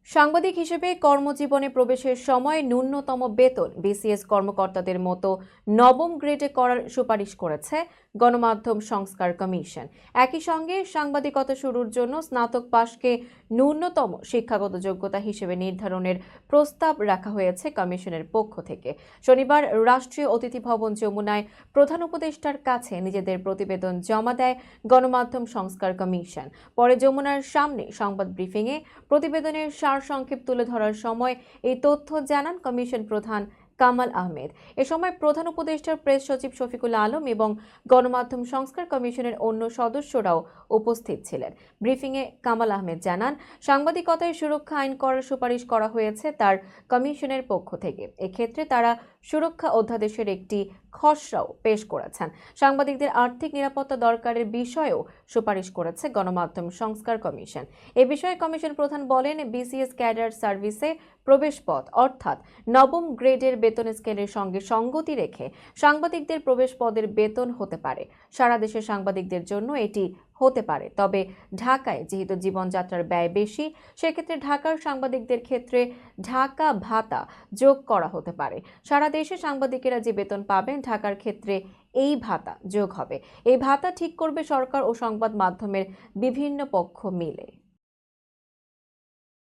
সাংবাদিক হিসেবে কর্মজীবনে প্রবেশের সময় ন্যূনতম বেতন বিসিএস কর্মকর্তাদের মতো নবম গ্রেডে করার সুপারিশ করেছে গণমাধ্যম সংস্কার কমিশন। একই সঙ্গে সাংবাদিকতা শুরুর জন্য স্নাতক পাশকে ন্যূনতম শিক্ষাগত যোগ্যতা হিসেবে নির্ধারণের প্রস্তাব রাখা হয়েছে কমিশনের পক্ষ থেকে। শনিবার রাষ্ট্রীয় অতিথি ভবন যমুনায় প্রধান উপদেষ্টার কাছে নিজেদের প্রতিবেদন জমা দেয় গণমাধ্যম সংস্কার কমিশন। পরে যমুনার সামনে সংবাদ ব্রিফিংয়ে প্রতিবেদনের সারসংক্ষেপ তুলে ধরার সময় এই তথ্য জানান কমিশন প্রধান কামাল আহমেদ। এ সময় প্রধান উপদেষ্টার প্রেস সচিব শফিকুল আলম এবং গণমাধ্যম সংস্কার কমিশনের অন্য সদস্যরাও উপস্থিত ছিলেন। ব্রিফিংয়ে কামাল আহমেদ জানান, সাংবাদিকতায় সুরক্ষা আইন করার সুপারিশ করা হয়েছে তার কমিশনের পক্ষ থেকে। এক্ষেত্রে তারা সুরক্ষা অধ্যাদেশের একটি খসড়াও পেশ করেছেন। সাংবাদিকদের আর্থিক নিরাপত্তা দরকারের বিষয়েও সুপারিশ করেছে গণমাধ্যম সংস্কার কমিশন। এ বিষয়ে কমিশন প্রধান বলেন, বিসিএস ক্যাডার সার্ভিসে প্রবেশ পথ অর্থাৎ নবম গ্রেডের বেতন স্কেলের সঙ্গে সঙ্গতি রেখে সাংবাদিকদের প্রবেশ পদের বেতন হতে পারে। সারা দেশের সাংবাদিকদের জন্য এটি হতে পারে, তবে ঢাকায় যেহেতু জীবনযাত্রার ব্যয় বেশি, সেক্ষেত্রে ঢাকার সাংবাদিকদের ক্ষেত্রে ঢাকা ভাতা যোগ করা হতে পারে। সারা দেশে সাংবাদিকেরা যে বেতন পাবেন, ঢাকার ক্ষেত্রে এই ভাতা যোগ হবে। এই ভাতা ঠিক করবে সরকার ও সংবাদ মাধ্যমের বিভিন্ন পক্ষ মিলে।